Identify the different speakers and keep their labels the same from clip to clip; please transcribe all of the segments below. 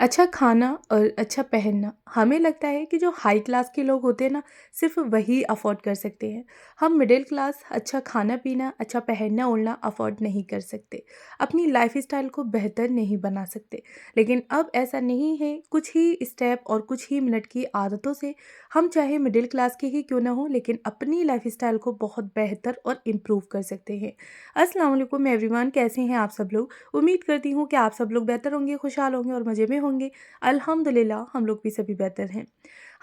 Speaker 1: अच्छा खाना और अच्छा पहनना, हमें लगता है कि जो हाई क्लास के लोग होते हैं ना, सिर्फ़ वही अफ़ोर्ड कर सकते हैं। हम मिडिल क्लास अच्छा खाना-पीना, अच्छा पहनना-ओढ़ना अफ़ोर्ड नहीं कर सकते। अपनी लाइफ़स्टाइल को बेहतर नहीं बना सकते। लेकिन अब ऐसा नहीं है, कुछ ही स्टेप और कुछ ही मिनट की आदतों से हम चाहे मिडिल क्लास के ही क्यों ना हों, लेकिन अपनी लाइफ़स्टाइल को बहुत बेहतर और इम्प्रूव कर सकते हैं। अस्सलाम वालेकुम एवरीवन, कैसे हैं आप सब लोग? उम्मीद करती हूँ कि आप सब लोग बेहतर होंगे, खुशहाल होंगे और मज़े में होंगे। अल्हम्दुलिल्लाह हम लोग भी सभी बेहतर हैं।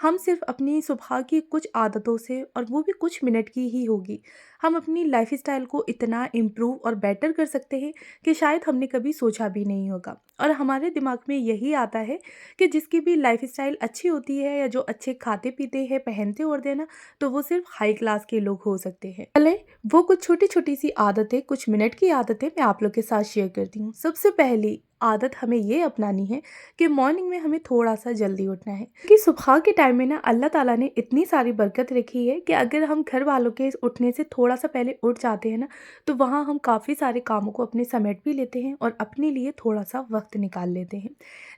Speaker 1: हम सिर्फ़ अपनी सुबह की कुछ आदतों से और वो भी कुछ मिनट की ही होगी, हम अपनी लाइफ़स्टाइल को इतना इम्प्रूव और बेटर कर सकते हैं कि शायद हमने कभी सोचा भी नहीं होगा। और हमारे दिमाग में यही आता है कि जिसकी भी लाइफ़स्टाइल अच्छी होती है या जो अच्छे खाते-पीते हैं, पहनते-ओढ़ते हैं ना, तो वो सिर्फ़ हाई क्लास के लोग हो सकते हैं। चलें वो कुछ छोटी-छोटी सी आदतें, कुछ मिनट की आदतें मैं आप लोग के साथ शेयर करती हूँ। सबसे पहली आदत हमें ये अपनानी है कि मॉर्निंग में हमें थोड़ा-सा जल्दी उठना है। क्योंकि सुबह के टाइम में ना अल्लाह ताला ने इतनी सारी बरकत रखी है कि अगर हम घर वालों के उठने से थोड़ा-सा पहले उठ जाते हैं ना, तो वहाँ हम काफ़ी सारे कामों को अपने समेट भी लेते हैं और अपने लिए थोड़ा-सा वक़्त निकाल लेते हैं।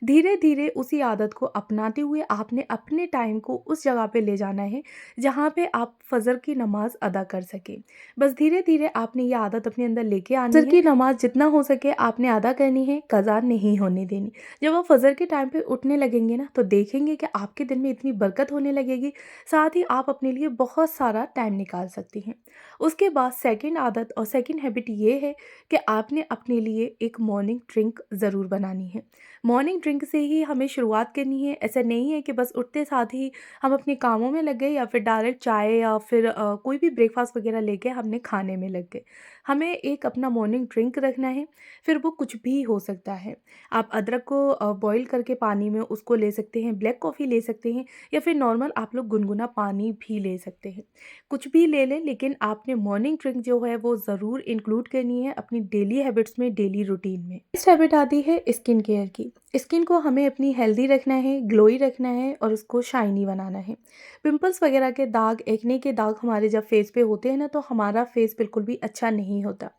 Speaker 1: धीरे-धीरे उसी आदत को अपनाते हुए आपने अपने टाइम को उस जगह पे ले जाना है, जहाँ पे आप फ़जर की नमाज़ अदा कर सकें। बस धीरे-धीरे आपने ये आदत अपने अंदर लेके आनी है। फ़जर की नमाज़ जितना हो सके आपने अदा करनी है, कज़ा नहीं होने देनी। जब आप फ़जर के टाइम पे उठने लगेंगे ना, तो देखेंगे कि आपके दिन में इतनी बरकत होने लगेगी, साथ ही आप अपने लिए बहुत सारा टाइम निकाल सकती हैं। उसके बाद सेकंड आदत और सेकंड हैबिट ये है कि आपने अपने लिए एक मॉर्निंग ड्रिंक ज़रूर बनानी है। मॉर्निंग ड्रिंक से ही हमें शुरुआत करनी है, ऐसा नहीं है कि बस उठते साथ ही हम अपने कामों में लग गए या फिर डायरेक्ट चाय या फिर कोई भी ब्रेकफ़ास्ट वग़ैरह लेके हमने खाने में लग गए। हमें एक अपना मॉर्निंग ड्रिंक रखना है, फिर वो कुछ भी हो सकता है। आप अदरक को बॉयल करके पानी में उसको ले सकते हैं, ब्लैक कॉफ़ी ले सकते हैं या फिर नॉर्मल आप लोग गुनगुना पानी भी ले सकते हैं। कुछ भी ले लें, लेकिन आपने मॉर्निंग ड्रिंक जो है वो ज़रूर इंक्लूड करनी है अपनी डेली हैबिट्स में, डेली रूटीन में। नेक्स्ट हैबिट आती है स्किन केयर की। स्किन को हमें अपनी हेल्दी रखना है, ग्लोई रखना है और उसको शाइनी बनाना है। पिंपल्स वगैरह के दाग, एक्ने के दाग हमारे जब फेस पे होते हैं ना, तो हमारा फेस बिल्कुल भी अच्छा नहीं होता।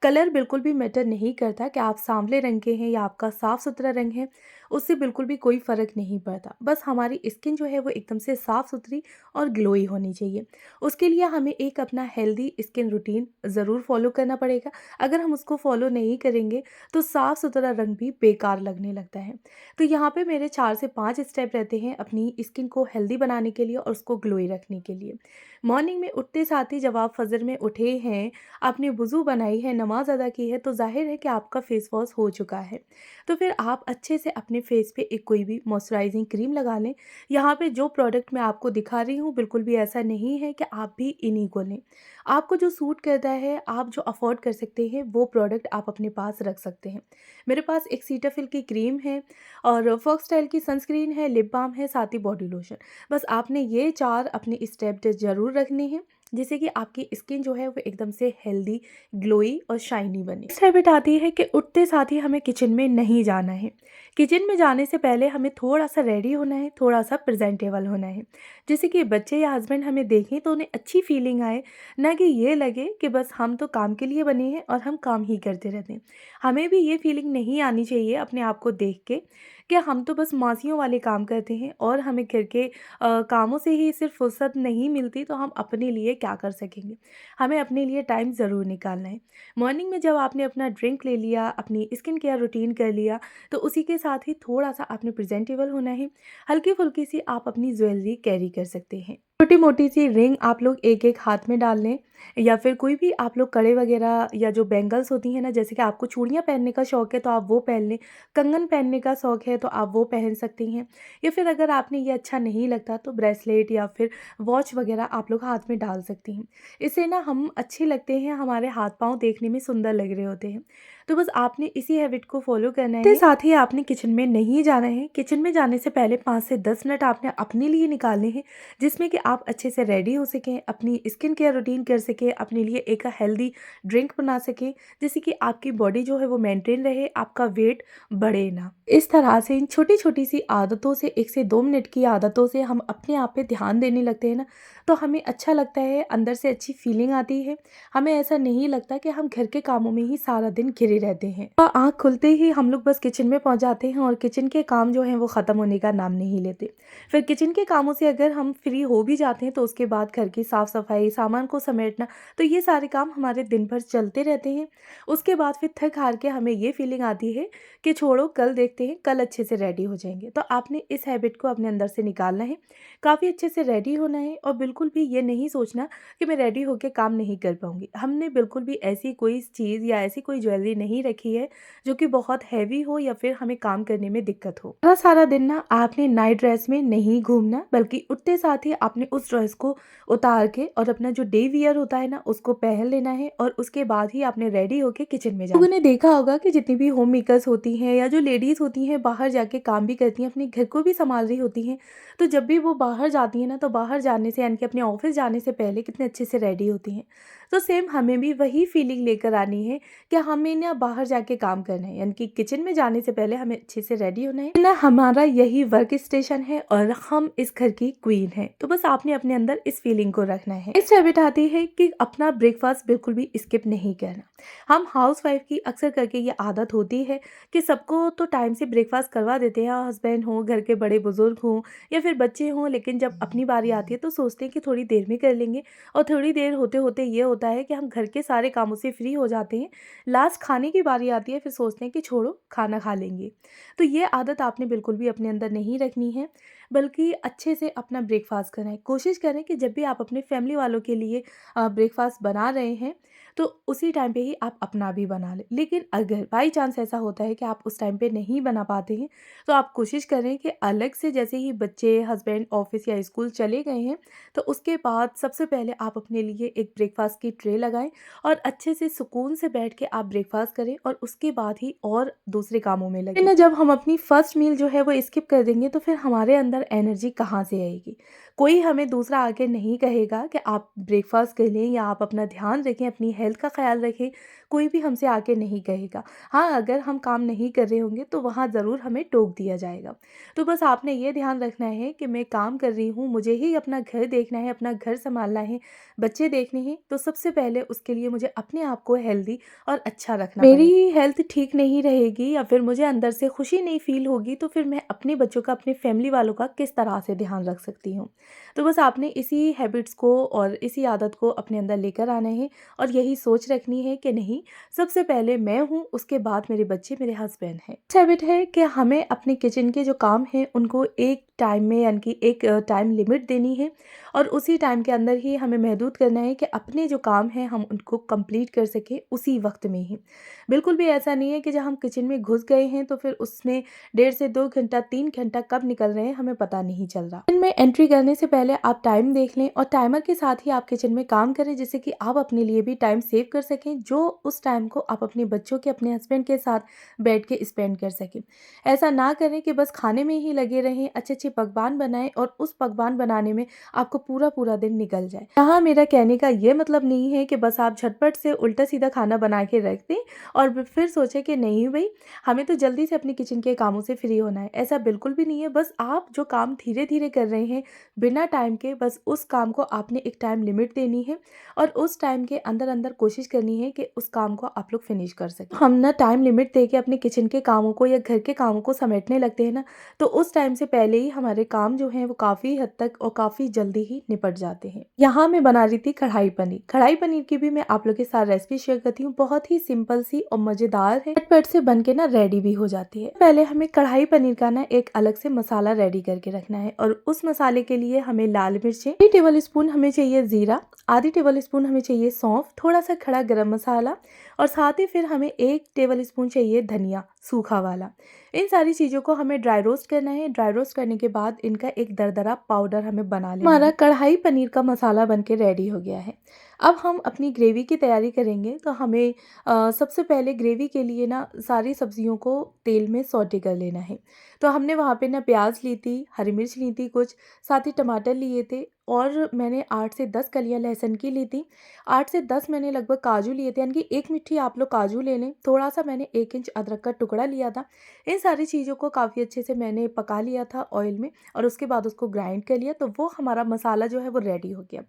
Speaker 1: कलर बिल्कुल भी मैटर नहीं करता कि आप सांवले रंग के हैं या आपका साफ सुथरा रंग है, उससे बिल्कुल भी कोई फ़र्क नहीं पड़ता। बस हमारी स्किन जो है वो एकदम से साफ सुथरी और ग्लोई होनी चाहिए। उसके लिए हमें एक अपना हेल्दी स्किन रूटीन ज़रूर फॉलो करना पड़ेगा। अगर हम उसको फॉलो नहीं करेंगे तो साफ सुथरा रंग भी बेकार लगने लगता है। तो यहाँ पे मेरे 4 से 5 स्टेप रहते हैं अपनी स्किन को हेल्दी बनाने के लिए और उसको ग्लोई रखने के लिए। मॉर्निंग में उठते साथ ही जब आप फजर में उठे हैं, आपने वज़ू बनाई है, नमाज़ अदा की है, तो ज़ाहिर है कि आपका फेस वॉश हो चुका है। तो फिर आप अच्छे से अपने फेस पे एक कोई भी मॉइस्चराइजिंग क्रीम लगा लें। यहाँ पे जो प्रोडक्ट मैं आपको दिखा रही हूँ बिल्कुल भी ऐसा नहीं है कि आप भी इन्हीं को लें। आपको जो सूट करता है, आप जो अफ़ोर्ड कर सकते हैं, वो प्रोडक्ट आप अपने पास रख सकते हैं। मेरे पास एक सीटाफिल की क्रीम है और फॉक्सटेल की सनस्क्रीन है, लिप बाम है, साथ ही बॉडी लोशन। बस आपने ये 4 अपने स्टेप ज़रूर रखने हैं, जिससे कि आपकी स्किन जो है वो एकदम से हेल्दी, ग्लोई और शाइनी बने। नेक्स्ट हैबिट आती है कि उठते साथ ही हमें किचन में नहीं जाना है। किचन में जाने से पहले हमें थोड़ा-सा रेडी होना है, थोड़ा-सा प्रेज़ेंटेबल होना है। जिससे कि बच्चे या हस्बैंड हमें देखें तो उन्हें अच्छी फीलिंग आए, ना कि ये लगे कि बस हम तो काम के लिए बने हैं और हम काम ही करते रहते हैं। हमें भी ये फीलिंग नहीं आनी चाहिए अपने आप को देख के कि हम तो बस मौसियों वाले काम करते हैं और हमें घर के कामों से ही सिर्फ फुर्सत नहीं मिलती, तो हम अपने लिए क्या कर सकेंगे। हमें अपने लिए टाइम ज़रूर निकालना है। मॉर्निंग में जब आपने अपना ड्रिंक ले लिया, अपनी स्किन केयर रूटीन कर लिया, तो उसी के साथ ही थोड़ा-सा आपने प्रेज़ेंटेबल होना है। हल्की-फुल्की सी आप अपनी ज्वेलरी कैरी कर सकते हैं। छोटी-मोटी सी रिंग आप लोग एक-एक हाथ में डाल लें या फिर कोई भी आप लोग कड़े वगैरह या जो बैंगल्स होती हैं ना, जैसे कि आपको चूड़ियाँ पहनने का शौक है तो आप वो पहन लें, कंगन पहनने का शौक है तो आप वो पहन सकती हैं। या फिर अगर आपने ये अच्छा नहीं लगता तो ब्रेसलेट या फिर वॉच वगैरह आप लोग हाथ में डाल सकती हैं। इससे ना हम अच्छे लगते हैं, हमारे हाथ-पाँव देखने में सुंदर लग रहे होते हैं। तो बस आपने इसी हैबिट को फ़ॉलो करना है। साथ ही आपने किचन में नहीं जाना है। किचन में जाने से पहले 5 से 10 मिनट आपने अपने लिए निकालने हैं, जिसमें कि आप अच्छे से रेडी हो सकें, अपनी स्किन केयर रूटीन कर सकें, अपने लिए एक हेल्दी ड्रिंक बना सकें, जिससे कि आपकी बॉडी जो है वो मेंटेन रहे, आपका वेट बढ़े ना। इस तरह से इन छोटी-छोटी सी आदतों से 1 से 2 मिनट की आदतों से हम अपने आप पे ध्यान देने लगते हैं ना, तो हमें अच्छा लगता है, अंदर से अच्छी फीलिंग आती है। हमें ऐसा नहीं लगता कि हम घर के कामों में ही सारा दिन घिरे रहते हैं। आँख खुलते ही हम लोग बस किचन में पहुँच जाते हैं और किचन के काम जो हैं वो ख़त्म होने का नाम नहीं लेते। फिर किचन के कामों से अगर हम फ्री हो भी जाते हैं तो उसके बाद घर की साफ-सफाई, सामान को समेटना, तो ये सारे काम हमारे दिन भर चलते रहते हैं। उसके बाद फिर थक-हार के हमें ये फीलिंग आती है कि छोड़ो कल देखते हैं, कल अच्छे से रेडी हो जाएँगे। तो आपने इस हैबिट को अपने अंदर से निकालना है, काफ़ी अच्छे से रेडी होना है और बिल्कुल भी ये नहीं सोचना कि मैं रेडी होके काम नहीं कर पाऊँगी। हमने बिल्कुल भी ऐसी कोई चीज़ या ऐसी कोई ज्वेलरी नहीं रखी है जो कि बहुत हैवी हो या फिर हमें काम करने में दिक्कत हो। सारा सारा दिन ना आपने नाइट ड्रेस में नहीं घूमना, बल्कि उठते साथ ही आपने उस ड्रेस को उतार के और अपना जो डे वियर होता है ना उसको पहन लेना है और उसके बाद ही आपने रेडी होके किचन में जाना। लोगों ने देखा होगा कि जितनी भी होम मेकर्स होती हैं या जो लेडीज़ होती हैं बाहर जाके काम भी करती हैं, अपने घर को भी संभाल रही होती हैं, तो जब भी वो बाहर जाती हैं ना तो बाहर जाने से यानी कि अपने ऑफिस जाने से पहले कितने अच्छे से रेडी होती हैं। तो सेम हमें भी वही फीलिंग लेकर आनी है कि हमें ना बाहर जाके काम करना है, यानी कि किचन में जाने से पहले हमें अच्छे से रेडी होना है ना। हमारा यही वर्क स्टेशन है और हम इस घर की क्वीन है, तो बस आपने अपने अंदर इस फीलिंग को रखना है। इस हैबिट आती है कि अपना ब्रेकफास्ट बिल्कुल भी स्किप नहीं करना। हम हाउसवाइफ की अक्सर करके ये आदत होती है कि सबको तो टाइम से ब्रेकफास्ट करवा देते हैं, हस्बैंड हो, घर के बड़े बुजुर्ग हों या फिर बच्चे हों, लेकिन जब अपनी बारी आती है तो सोचते हैं कि थोड़ी देर में कर लेंगे और थोड़ी देर होते होते ये होता है कि हम घर के सारे कामों से फ्री हो जाते हैं। लास्ट खाने की बारी आती है, फिर सोचते हैं कि छोड़ो खाना खा लेंगे। तो ये आदत आपने बिल्कुल भी अपने अंदर नहीं रखनी है, बल्कि अच्छे से अपना ब्रेकफास्ट करें। कोशिश करें कि जब भी आप अपने फैमिली वालों के लिए ब्रेकफास्ट बना रहे हैं तो उसी टाइम पे ही आप अपना भी बना लें। लेकिन अगर बाई चांस ऐसा होता है कि आप उस टाइम पे नहीं बना पाते हैं, तो आप कोशिश करें कि अलग से जैसे ही बच्चे, हस्बैंड ऑफिस या स्कूल चले गए हैं, तो उसके बाद सबसे पहले आप अपने लिए एक ब्रेकफास्ट की ट्रे लगाएँ और अच्छे से सुकून से बैठ के आप ब्रेकफास्ट करें और उसके बाद ही और दूसरे कामों में लगें। ना जब हम अपनी फर्स्ट मील जो है वो स्किप कर देंगे तो फिर हमारे अंदर एनर्जी कहाँ से आएगी? कोई हमें दूसरा आके नहीं कहेगा कि आप ब्रेकफास्ट कर लें या आप अपना ध्यान रखें, अपनी हेल्थ का ख्याल रखें, कोई भी हमसे आके नहीं कहेगा। हाँ, अगर हम काम नहीं कर रहे होंगे तो वहाँ ज़रूर हमें टोक दिया जाएगा। तो बस आपने ये ध्यान रखना है कि मैं काम कर रही हूँ, मुझे ही अपना घर देखना है, अपना घर सँभालना है, बच्चे देखने हैं, तो सबसे पहले उसके लिए मुझे अपने आप को हेल्दी और अच्छा रखना पड़ेगा। मेरी हेल्थ ठीक नहीं रहेगी या फिर मुझे अंदर से खुशी नहीं फ़ील होगी, तो फिर मैं अपने बच्चों का, अपने फैमिली वालों का किस तरह से ध्यान रख सकती हूँ। तो बस आपने इसी हैबिट्स को और इसी आदत को अपने अंदर लेकर आना है और यही सोच रखनी है कि नहीं, सबसे पहले मैं हूँ, उसके बाद मेरे बच्चे, मेरे हस्बैंड हैं। हैबिट है कि हमें अपने किचन के जो काम हैं उनको एक टाइम में यानी कि एक टाइम लिमिट देनी है और उसी टाइम के अंदर ही हमें महदूद करना है कि अपने जो काम हैं हम उनको कंप्लीट कर सकें उसी वक्त में ही। बिल्कुल भी ऐसा नहीं है कि जब हम किचन में घुस गए हैं तो फिर उसमें 1.5 से 2 घंटा, 3 घंटा कब निकल रहे हैं हमें पता नहीं चल रहा। किचन में एंट्री करने से पहले आप टाइम देख लें और टाइमर के साथ ही आप किचन में काम करें, जिससे कि आप अपने लिए भी टाइम सेव कर सकें, जो उस टाइम को आप अपने बच्चों के, अपने हस्बैंड के साथ बैठ के स्पेंड कर सकें। ऐसा ना करें कि बस खाने में ही लगे रहें, अच्छे-अच्छे पकवान बनाएँ और उस पकवान बनाने में आपको पूरा-पूरा दिन निकल जाए। यहाँ मेरा कहने का ये मतलब नहीं है कि बस आप झटपट से उल्टा-सीधा खाना बना के रख दें और फिर सोचें कि नहीं भई, हमें तो जल्दी से अपने किचन के कामों से फ्री होना है। ऐसा बिल्कुल भी नहीं है। बस आप जो काम धीरे-धीरे कर रहे हैं, बिना टाइम के, बस उस काम को आपने एक टाइम लिमिट देनी है और उस टाइम के अंदर-अंदर कोशिश करनी है कि उस काम को आप लोग फिनिश कर सकें। हम ना टाइम लिमिट देके अपने किचन के कामों को या घर के कामों को समेटने लगते हैं ना, तो उस टाइम से पहले ही हमारे काम जो हैं वो काफ़ी हद तक और काफ़ी जल्दी ही निपट जाते हैं। यहाँ मैं बना रही थी कढ़ाई पनीर। कढ़ाई पनीर की भी मैं आप लोग के साथ रेसिपी शेयर करती हूँ। बहुत ही सिंपल सी और मज़ेदार है, झटपट से बन के ना रेडी भी हो जाती है। पहले हमें कढ़ाई पनीर का ना एक अलग से मसाला रेडी करके रखना है और उस मसाले के लिए हमें लाल मिर्चें, 1 टेबल स्पून हमें चाहिए जीरा, आधी टेबल स्पून हमें चाहिए सौंफ, थोड़ा सा खड़ा गरम मसाला और साथ ही फिर हमें 1 टेबल स्पून चाहिए धनिया सूखा वाला। इन सारी चीज़ों को हमें ड्राई रोस्ट करना है। ड्राई रोस्ट करने के बाद इनका एक दरदरा पाउडर हमें बना लेना है। हमारा कढ़ाई पनीर का मसाला बन के रेडी हो गया है। अब हम अपनी ग्रेवी की तैयारी करेंगे, तो हमें सबसे पहले ग्रेवी के लिए ना सारी सब्जियों को तेल में सौटे कर लेना है। तो हमने वहाँ पे ना प्याज ली थी, हरी मिर्च ली थी कुछ, साथ ही टमाटर लिए थे और मैंने 8 से 10 कलियाँ लहसुन की ली थी। 8 से 10 मैंने लगभग काजू लिए थे, यानी कि 1 मुट्ठी आप लोग काजू ले लें। थोड़ा-सा मैंने 1 इंच अदरक का टुकड़ा लिया था। इन सारी चीज़ों को काफ़ी अच्छे से मैंने पका लिया था ऑयल में और उसके बाद उसको ग्राइंड कर लिया, तो वो हमारा मसाला जो है वो रेडी हो गया।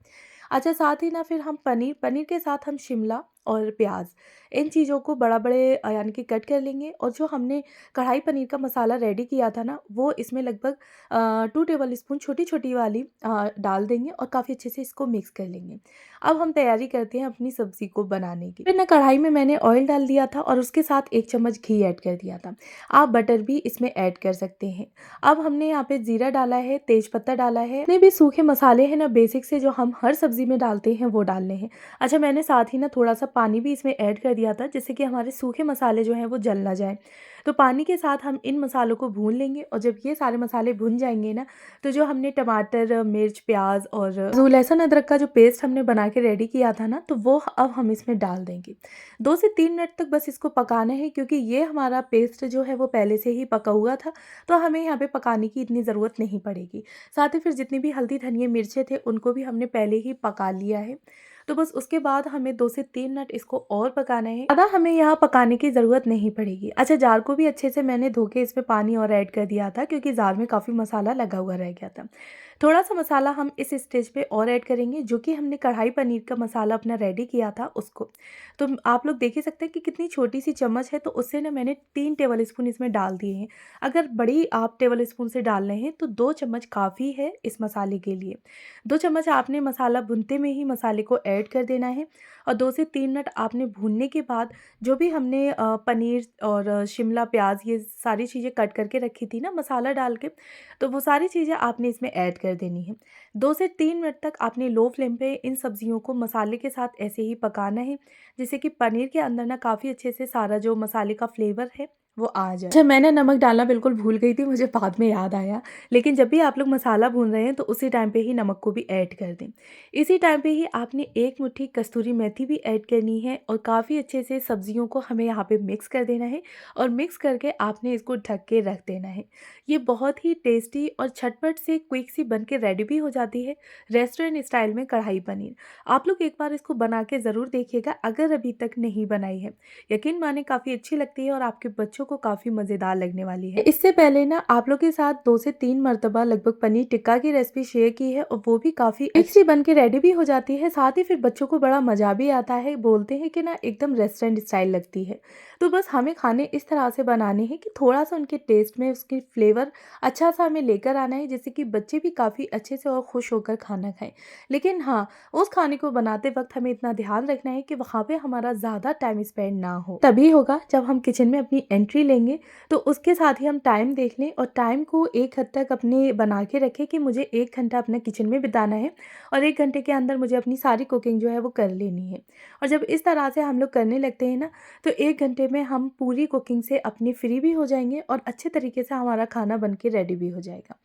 Speaker 1: अच्छा, साथ ही ना फिर हम पनीर के साथ हम शिमला और प्याज़, इन चीज़ों को बड़ा-बड़े यानी कि कट कर लेंगे और जो हमने कढ़ाई पनीर का मसाला रेडी किया था ना, वो इसमें लगभग 2 टेबल स्पून छोटी-छोटी वाली डाल देंगे और काफ़ी अच्छे से इसको मिक्स कर लेंगे। अब हम तैयारी करते हैं अपनी सब्ज़ी को बनाने की। फिर ना कढ़ाई में मैंने ऑयल डाल दिया था और उसके साथ 1 चम्मच घी ऐड कर दिया था। आप बटर भी इसमें ऐड कर सकते हैं। अब हमने यहाँ पे जीरा डाला है, तेजपत्ता डाला है, जितने भी सूखे मसाले हैं ना बेसिक से जो हम हर सब्ज़ी में डालते हैं वो डालने हैं। अच्छा, मैंने साथ ही ना थोड़ा-सा पानी भी इसमें ऐड कर दिया था जिससे कि हमारे सूखे मसाले जो हैं वो जल ना जाएँ। तो पानी के साथ हम इन मसालों को भून लेंगे और जब ये सारे मसाले भुन जाएँगे ना, तो जो हमने टमाटर, मिर्च, प्याज़ और जो लहसुन अदरक का जो पेस्ट हमने बना के रेडी किया था ना, तो वो अब हम इसमें डाल देंगे। 2 से 3 मिनट तक बस इसको पकाना है क्योंकि ये हमारा पेस्ट जो है वो पहले से ही पका हुआ था, तो हमें यहाँ पे पकाने की इतनी ज़रूरत नहीं पड़ेगी। साथ ही फिर जितनी भी हल्दी, धनिया, मिर्चें थे उनको भी हमने पहले ही पका लिया है। तो बस उसके बाद हमें 2 से 3 मिनट इसको और पकाना है। ज़्यादा हमें यहाँ पकाने की ज़रूरत नहीं पड़ेगी। अच्छा, जार को भी अच्छे से मैंने धो के इसमें पानी और ऐड कर दिया था क्योंकि जार में काफ़ी मसाला लगा हुआ रह गया था। थोड़ा-सा मसाला हम इस स्टेज पे और ऐड करेंगे जो कि हमने कढ़ाई पनीर का मसाला अपना रेडी किया था उसको। तो आप लोग देख ही सकते हैं कि कितनी छोटी-सी चम्मच है, तो उससे ना मैंने 3 टेबल स्पून इसमें डाल दिए हैं। अगर बड़ी आप टेबल स्पून से डाल रहे हैं तो 2 चम्मच काफ़ी है इस मसाले के लिए। 2 चम्मच आपने मसाला भूनते में ही मसाले को ऐड कर देना है और 2 से 3 मिनट आपने भूनने के बाद जो भी हमने पनीर और शिमला प्याज़ ये सारी चीज़ें कट करके रखी थी ना मसाला डाल के, तो वो सारी चीज़ें आपने इसमें ऐड कर देनी है। 2 से 3 मिनट तक आपने लो फ्लेम पे इन सब्जियों को मसाले के साथ ऐसे ही पकाना है, जिससे कि पनीर के अंदर ना काफ़ी अच्छे से सारा जो मसाले का फ्लेवर है वो आ जाए। अच्छा, मैंने नमक डालना बिल्कुल भूल गई थी, मुझे बाद में याद आया। लेकिन जब भी आप लोग मसाला भून रहे हैं तो उसी टाइम पे ही नमक को भी ऐड कर दें। इसी टाइम पे ही आपने 1 मुट्ठी कस्तूरी मेथी भी ऐड करनी है और काफ़ी अच्छे से सब्जियों को हमें यहाँ पे मिक्स कर देना है और मिक्स करके आपने इसको ढक के रख देना है। ये बहुत ही टेस्टी और झटपट से क्विक सी बन के रेडी भी हो जाती है, रेस्टोरेंट स्टाइल में कढ़ाई पनीर। आप लोग एक बार इसको बना के ज़रूर देखिएगा अगर अभी तक नहीं बनाई है। यकीन माने काफ़ी अच्छी लगती है और आपके बच्चों को काफ़ी मज़ेदार लगने वाली है। इससे पहले ना आप लोग के साथ 2 से 3 मर्तबा लगभग पनीर टिक्का की रेसिपी शेयर की है और वो भी काफ़ी अच्छी बन के रेडी भी हो जाती है। साथ ही फिर बच्चों को बड़ा मज़ा भी आता है, बोलते हैं कि ना एकदम रेस्टोरेंट स्टाइल लगती है। तो बस हमें खाने इस तरह से बनाने हैं कि थोड़ा-सा उनके टेस्ट में उसकी फ्लेवर अच्छा-सा हमें लेकर आना है जिससे कि बच्चे भी काफ़ी अच्छे से और खुश होकर खाना खाएँ। लेकिन हाँ, उस खाने को बनाते वक़्त हमें इतना ध्यान रखना है कि वहाँ पे हमारा ज़्यादा टाइम स्पेंड ना हो। तभी होगा जब हम किचन में अपनी एंट्री लेंगे, तो उसके साथ ही हम टाइम देख लें और टाइम को एक हद तक अपने बना के रखें कि मुझे 1 घंटा अपना किचन में बिताना है और 1 घंटे के अंदर मुझे अपनी सारी कुकिंग जो है वो कर लेनी है। और जब इस तरह से हम लोग करने लगते हैं ना, तो 1 घंटे में हम पूरी कुकिंग से अपनी फ्री भी हो जाएँगे और अच्छे तरीके से हमारा खाना बन के रेडी भी हो जाएगा।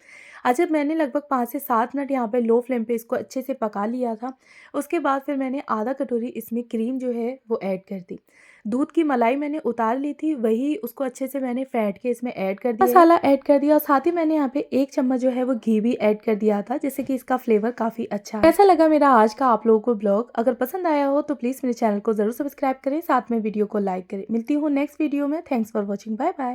Speaker 1: अच्छा, मैंने लगभग 5 से 7 मिनट यहाँ पे लो फ्लेम पे इसको अच्छे से पका लिया था। उसके बाद फिर मैंने आधा कटोरी इसमें क्रीम जो है वो ऐड कर दी। दूध की मलाई मैंने उतार ली थी, वही उसको अच्छे से मैंने फेंट के इसमें ऐड कर दिया है। मसाला ऐड कर दिया और साथ ही मैंने यहाँ पे 1 चम्मच जो है वो घी भी ऐड कर दिया था जिससे कि इसका फ्लेवर काफ़ी अच्छा है। कैसा लगा मेरा आज का आप लोगों को ब्लॉग? अगर पसंद आया हो तो प्लीज़ मेरे चैनल को ज़रूर सब्सक्राइब करें, साथ में वीडियो को लाइक करें। मिलती हूँ नेक्स्ट वीडियो में। Thanks for watching. Bye bye.